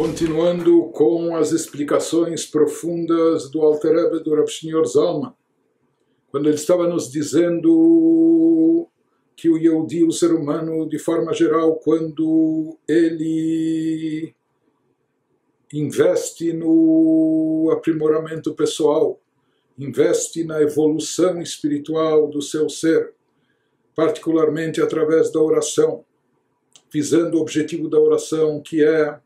Continuando com as explicações profundas do Alter Rebbe do Rav Shneur Zalman, quando ele estava nos dizendo que o Yehudi, o ser humano, de forma geral, quando ele investe no aprimoramento pessoal, investe na evolução espiritual do seu ser, particularmente através da oração, visando o objetivo da oração, que é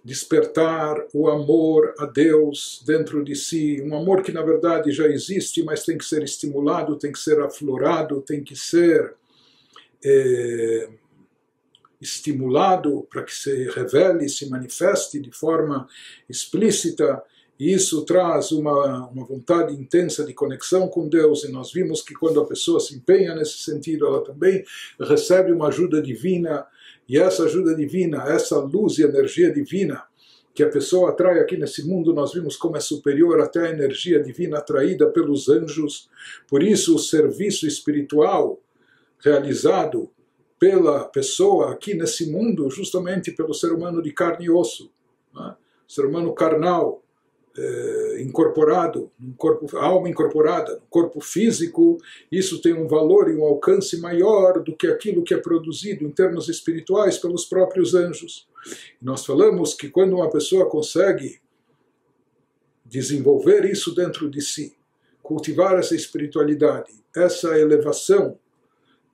despertar o amor a Deus dentro de si, um amor que na verdade já existe, mas tem que ser estimulado, tem que ser aflorado, tem que ser estimulado para que se revele, se manifeste de forma explícita. E isso traz uma vontade intensa de conexão com Deus, e nós vimos que quando a pessoa se empenha nesse sentido, ela também recebe uma ajuda divina. E essa ajuda divina, essa luz e energia divina que a pessoa atrai aqui nesse mundo, nós vimos como é superior até a energia divina atraída pelos anjos. Por isso, o serviço espiritual realizado pela pessoa aqui nesse mundo, justamente pelo ser humano de carne e osso, né? Ser humano carnal, incorporado, alma incorporada, no corpo físico, isso tem um valor e um alcance maior do que aquilo que é produzido em termos espirituais pelos próprios anjos. Nós falamos que quando uma pessoa consegue desenvolver isso dentro de si, cultivar essa espiritualidade, essa elevação,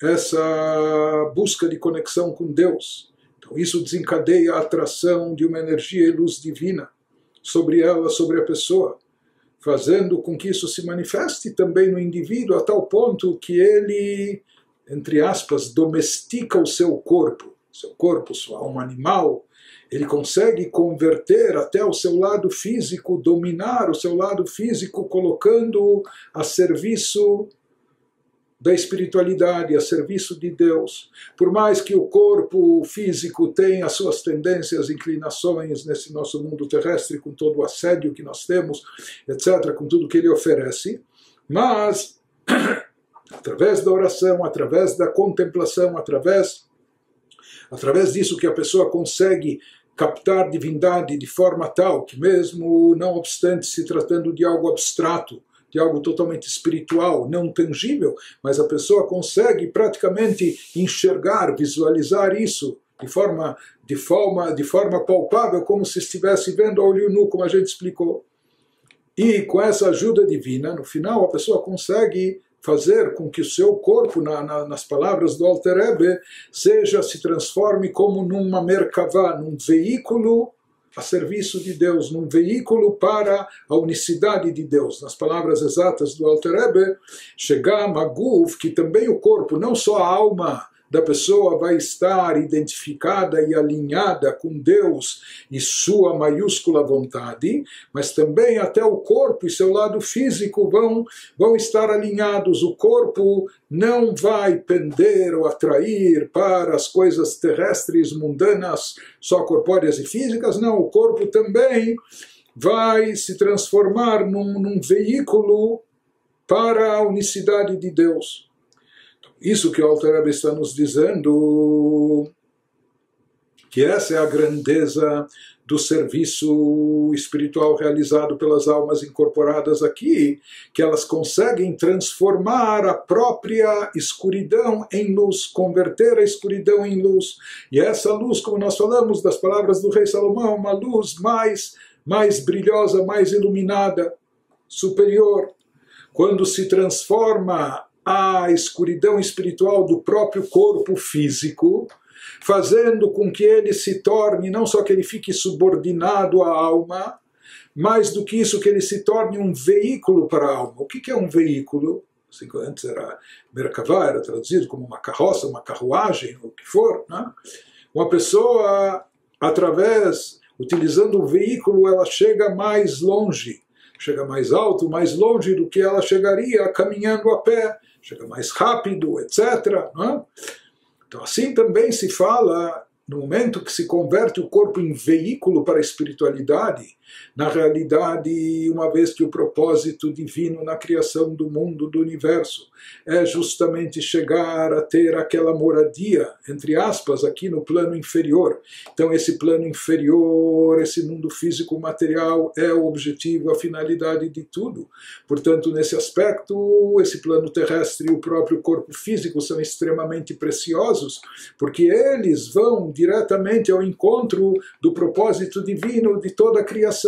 essa busca de conexão com Deus, então isso desencadeia a atração de uma energia e luz divina sobre ela, sobre a pessoa, fazendo com que isso se manifeste também no indivíduo a tal ponto que ele, entre aspas, domestica o seu corpo, sua alma animal. Ele consegue converter até o seu lado físico, dominar o seu lado físico, colocando-o a serviço da espiritualidade, a serviço de Deus. Por mais que o corpo físico tenha as suas tendências, inclinações nesse nosso mundo terrestre, com todo o assédio que nós temos, etc., com tudo que ele oferece, mas, através da oração, através da contemplação, através disso que a pessoa consegue captar divindade de forma tal que, mesmo não obstante se tratando de algo abstrato, de algo totalmente espiritual, não tangível, mas a pessoa consegue praticamente enxergar, visualizar isso de forma palpável, como se estivesse vendo a olho nu, como a gente explicou. E com essa ajuda divina, no final, a pessoa consegue fazer com que o seu corpo, nas palavras do Alter Rebbe, se transforme como numa merkavá, num veículo a serviço de Deus, num veículo para a unicidade de Deus. Nas palavras exatas do Alter Rebbe, chegar a Maguf, que também o corpo, não só a alma da pessoa vai estar identificada e alinhada com Deus e sua maiúscula vontade, mas também até o corpo e seu lado físico vão estar alinhados. O corpo não vai pender ou atrair para as coisas terrestres, mundanas, só corpóreas e físicas, não. O corpo também vai se transformar num veículo para a unicidade de Deus. Isso que o Alter Rebbe está nos dizendo, que essa é a grandeza do serviço espiritual realizado pelas almas incorporadas aqui, que elas conseguem transformar a própria escuridão em luz, converter a escuridão em luz. E essa luz, como nós falamos das palavras do rei Salomão, é uma luz mais brilhosa, mais iluminada, superior. Quando se transforma a escuridão espiritual do próprio corpo físico, fazendo com que ele se torne, não só que ele fique subordinado à alma, mais do que isso, que ele se torne um veículo para a alma. O que é um veículo? Assim, antes era Merkavá, era traduzido como uma carroça, uma carruagem, o que for, né? Uma pessoa, utilizando o veículo, ela chega mais longe, chega mais alto, mais longe do que ela chegaria caminhando a pé, chega mais rápido, etc. Não é? Então assim também se fala no momento que se converte o corpo em veículo para a espiritualidade, na realidade, uma vez que o propósito divino na criação do mundo, do universo, é justamente chegar a ter aquela moradia, entre aspas, aqui no plano inferior. Então esse plano inferior, esse mundo físico material é o objetivo, a finalidade de tudo. Portanto, nesse aspecto, esse plano terrestre e o próprio corpo físico são extremamente preciosos, porque eles vão diretamente ao encontro do propósito divino de toda a criação,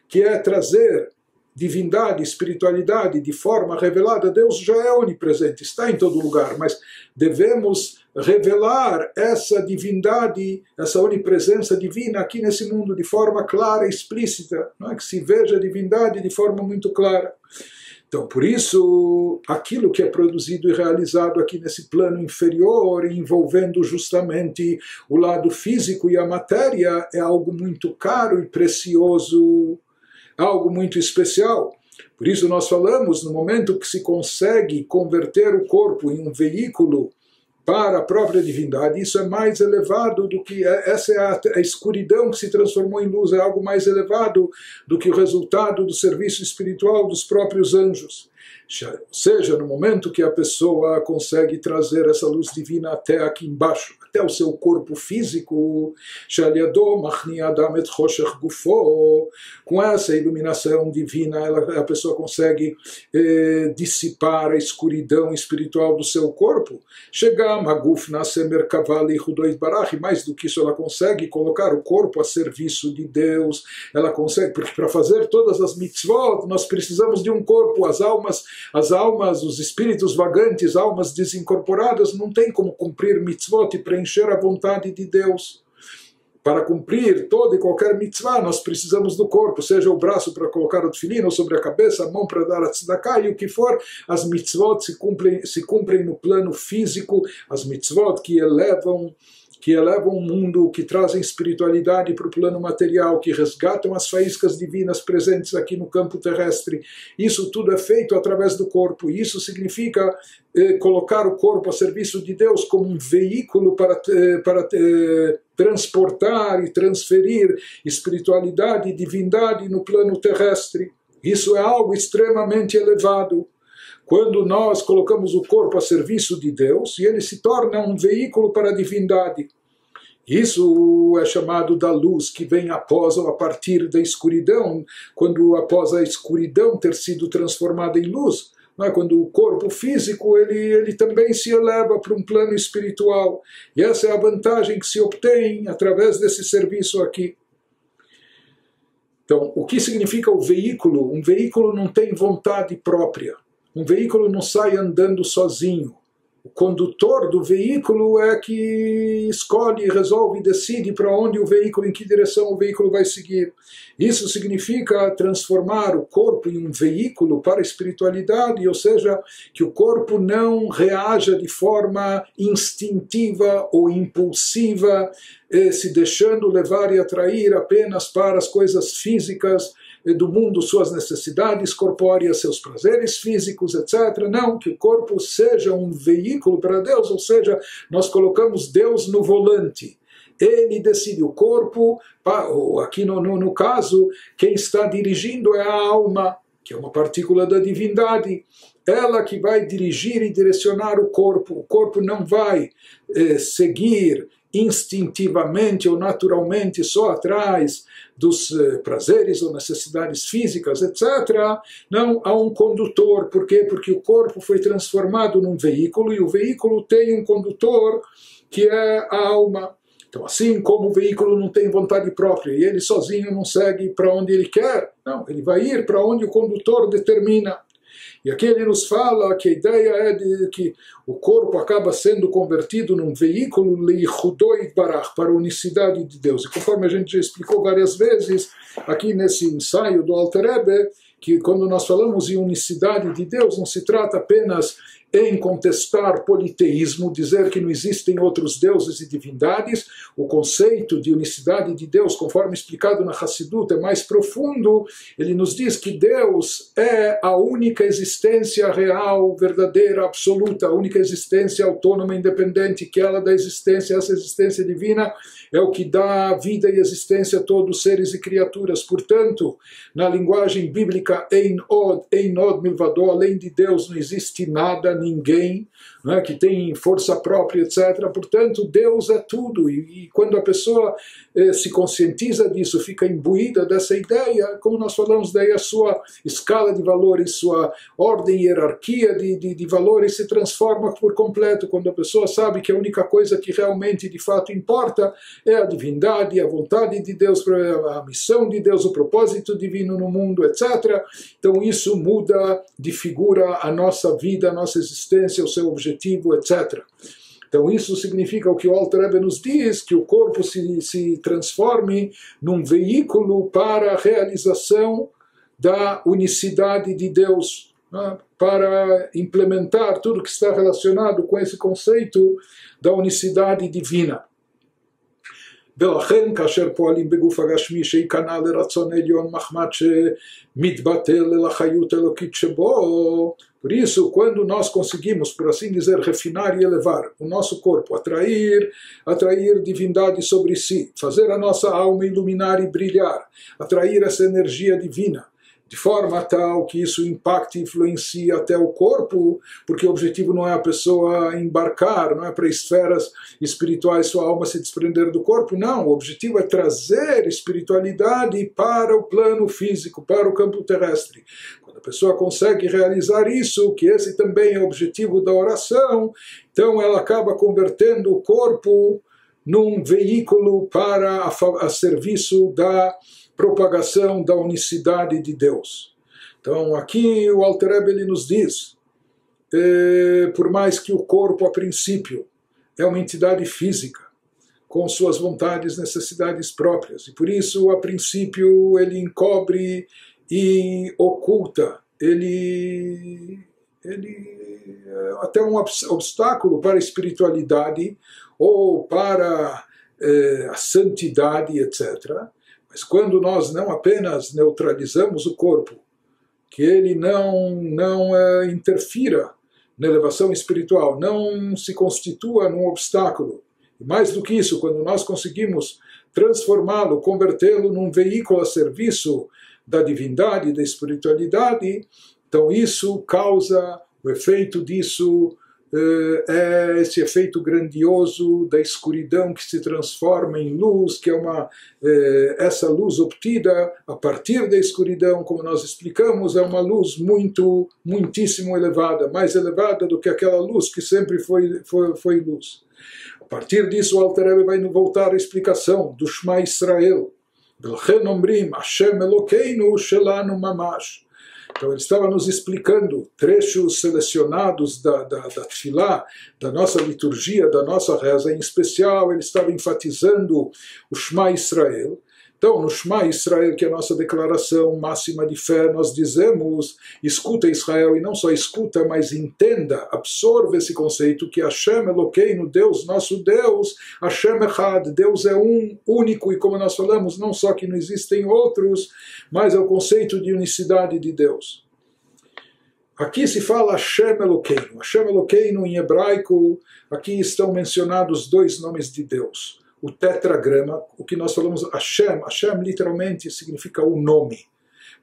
que é trazer divindade, espiritualidade de forma revelada. Deus já é onipresente, está em todo lugar, mas devemos revelar essa divindade, essa onipresença divina aqui nesse mundo de forma clara e explícita, não é? Que se veja a divindade de forma muito clara. Então, por isso, aquilo que é produzido e realizado aqui nesse plano inferior, envolvendo justamente o lado físico e a matéria, é algo muito caro e precioso, algo muito especial. Por isso nós falamos, no momento que se consegue converter o corpo em um veículo para a própria divindade, isso é mais elevado do que, essa é a escuridão que se transformou em luz, é algo mais elevado do que o resultado do serviço espiritual dos próprios anjos. Ou seja, no momento que a pessoa consegue trazer essa luz divina até aqui embaixo, até o seu corpo físico, com essa iluminação divina, a pessoa consegue dissipar a escuridão espiritual do seu corpo. Mais do que isso, ela consegue colocar o corpo a serviço de Deus. Ela consegue, porque para fazer todas as mitzvot, nós precisamos de um corpo. As almas, os espíritos vagantes, almas desincorporadas, não tem como cumprir mitzvot e preencher a vontade de Deus. Para cumprir toda e qualquer mitzvah, nós precisamos do corpo, seja o braço para colocar o tefilin, ou sobre a cabeça, a mão para dar a tzedakah, e o que for. As mitzvot se cumprem no plano físico, as mitzvot que elevam o mundo, que trazem espiritualidade para o plano material, que resgatam as faíscas divinas presentes aqui no campo terrestre. Isso tudo é feito através do corpo, e isso significa colocar o corpo a serviço de Deus como um veículo para transportar e transferir espiritualidade e divindade no plano terrestre. Isso é algo extremamente elevado. Quando nós colocamos o corpo a serviço de Deus, e ele se torna um veículo para a divindade. Isso é chamado da luz que vem após ou a partir da escuridão, quando após a escuridão ter sido transformada em luz, quando o corpo físico ele também se eleva para um plano espiritual. E essa é a vantagem que se obtém através desse serviço aqui. Então, o que significa o veículo? Um veículo não tem vontade própria. Um veículo não sai andando sozinho. O condutor do veículo é que escolhe, resolve, decide para onde o veículo, em que direção o veículo vai seguir. Isso significa transformar o corpo em um veículo para a espiritualidade, ou seja, que o corpo não reaja de forma instintiva ou impulsiva, se deixando levar e atrair apenas para as coisas físicas do mundo, suas necessidades corpóreas, seus prazeres físicos, etc. Não, que o corpo seja um veículo para Deus, ou seja, nós colocamos Deus no volante. Ele decide o corpo, aqui no caso, quem está dirigindo é a alma, que é uma partícula da divindade. Ela que vai dirigir e direcionar o corpo não vai seguir instintivamente ou naturalmente só atrás dos prazeres ou necessidades físicas, etc. Não, há um condutor. Por quê? Porque o corpo foi transformado num veículo, e o veículo tem um condutor que é a alma. Então, assim como o veículo não tem vontade própria e ele sozinho não segue para onde ele quer, não, ele vai ir para onde o condutor determina. E aqui ele nos fala que a ideia é de que o corpo acaba sendo convertido num veículo para a unicidade de Deus. E conforme a gente já explicou várias vezes, aqui nesse ensaio do Alter Rebbe, que quando nós falamos em unicidade de Deus, não se trata apenas em contestar politeísmo, dizer que não existem outros deuses e divindades. O conceito de unicidade de Deus, conforme explicado na Hassidut, é mais profundo. Ele nos diz que Deus é a única existência real, verdadeira, absoluta, a única existência autônoma, independente, que ela da existência, essa existência divina, é o que dá vida e existência a todos os seres e criaturas. Portanto, na linguagem bíblica, Ein od milvado, além de Deus não existe nada, ninguém, né, que tem força própria, etc. Portanto, Deus é tudo. E quando a pessoa se conscientiza disso, fica imbuída dessa ideia, como nós falamos, daí a sua escala de valores, sua ordem, hierarquia de valores se transforma por completo. Quando a pessoa sabe que a única coisa que realmente, de fato, importa é a divindade, a vontade de Deus, a missão de Deus, o propósito divino no mundo, etc. Então isso muda de figura a nossa vida, a nossa existência, o seu objetivo, etc. Então isso significa o que o Alter Rebbe nos diz, que o corpo se transforme num veículo para a realização da unicidade de Deus, né, para implementar tudo que está relacionado com esse conceito da unicidade divina. ולכן כאשר פועלים בגוף הגשמי שייכנע לרצון עליון מחמת שמתבטל אל החיות אלוקית שבו. Por isso, quando nós conseguimos, por assim dizer, refinar e elevar o nosso corpo, atrair divindade sobre si, fazer a nossa alma iluminar e brilhar, atrair essa energia divina, de forma tal que isso impacte e influencie até o corpo, porque o objetivo não é a pessoa embarcar, não é para esferas espirituais sua alma se desprender do corpo, não, o objetivo é trazer espiritualidade para o plano físico, para o campo terrestre. Quando a pessoa consegue realizar isso, que esse também é o objetivo da oração, então ela acaba convertendo o corpo num veículo para a serviço da propagação da unicidade de Deus. Então aqui o Alter Rebbe ele nos diz, por mais que o corpo a princípio é uma entidade física, com suas vontades, necessidades próprias, e por isso a princípio ele encobre e oculta, ele até um obstáculo para a espiritualidade ou para a santidade, etc. Mas quando nós não apenas neutralizamos o corpo, que ele não interfira na elevação espiritual, não se constitua num obstáculo, e mais do que isso, quando nós conseguimos transformá-lo, convertê-lo num veículo a serviço da divindade, da espiritualidade, então isso causa, o efeito disso é esse efeito grandioso da escuridão que se transforma em luz, que é essa luz obtida a partir da escuridão, como nós explicamos, é uma luz muitíssimo elevada, mais elevada do que aquela luz que sempre foi luz. A partir disso o Alter Rebbe vai voltar à explicação do Shema Israel, ולכן אומרים, השם אלוקינו שלנו ממש. Então ele estava nos explicando trechos selecionados da Tfilá, da nossa liturgia, da nossa reza, em especial ele estava enfatizando o Shema Israel. Então no Shema Israel, que é a nossa declaração máxima de fé, nós dizemos, escuta Israel, e não só escuta, mas entenda, absorva esse conceito que Hashem Elokeinu, Deus, nosso Deus, Hashem Echad, Deus é um, único, e como nós falamos, não só que não existem outros, mas é o conceito de unicidade de Deus. Aqui se fala Hashem Elokeinu. Hashem Elokeinu em hebraico, aqui estão mencionados dois nomes de Deus. O tetragrama, o que nós falamos Hashem, Hashem literalmente significa o nome,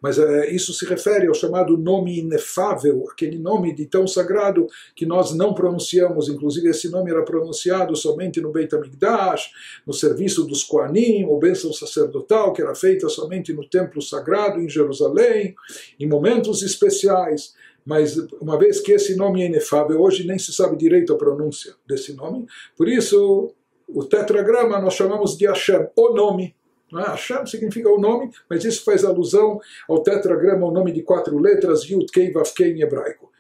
mas isso se refere ao chamado nome inefável, aquele nome de tão sagrado que nós não pronunciamos, inclusive esse nome era pronunciado somente no Beit HaMikdash, no serviço dos Kohanim, ou bênção sacerdotal, que era feita somente no templo sagrado em Jerusalém, em momentos especiais. Mas uma vez que esse nome é inefável, hoje nem se sabe direito a pronúncia desse nome, por isso o tetragrama nós chamamos de Hashem, o nome. Não é? Hashem significa o nome, mas isso faz alusão ao tetragrama, o nome de 4 letras, Yud Kei Vav Kei em hebraico.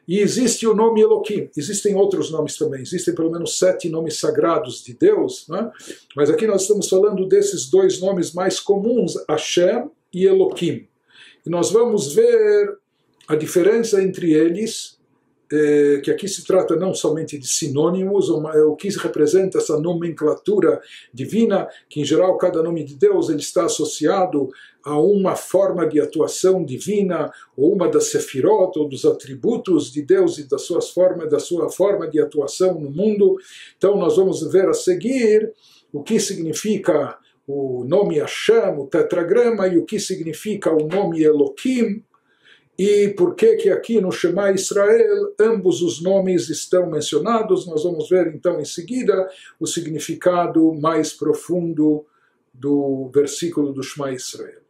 E existe o nome Elohim, existem outros nomes também, existem pelo menos 7 nomes sagrados de Deus, não é? Mas aqui nós estamos falando desses dois nomes mais comuns, Hashem e Elohim. E nós vamos ver a diferença entre eles que aqui se trata não somente de sinônimos, o que representa essa nomenclatura divina, que em geral cada nome de Deus ele está associado a uma forma de atuação divina, ou uma das sefirot, ou dos atributos de Deus e da sua forma de atuação no mundo. Então nós vamos ver a seguir o que significa o nome Hashem, o tetragrama, e o que significa o nome Elohim, e por que aqui no Shema Israel ambos os nomes estão mencionados. Nós vamos ver então em seguida o significado mais profundo do versículo do Shema Israel.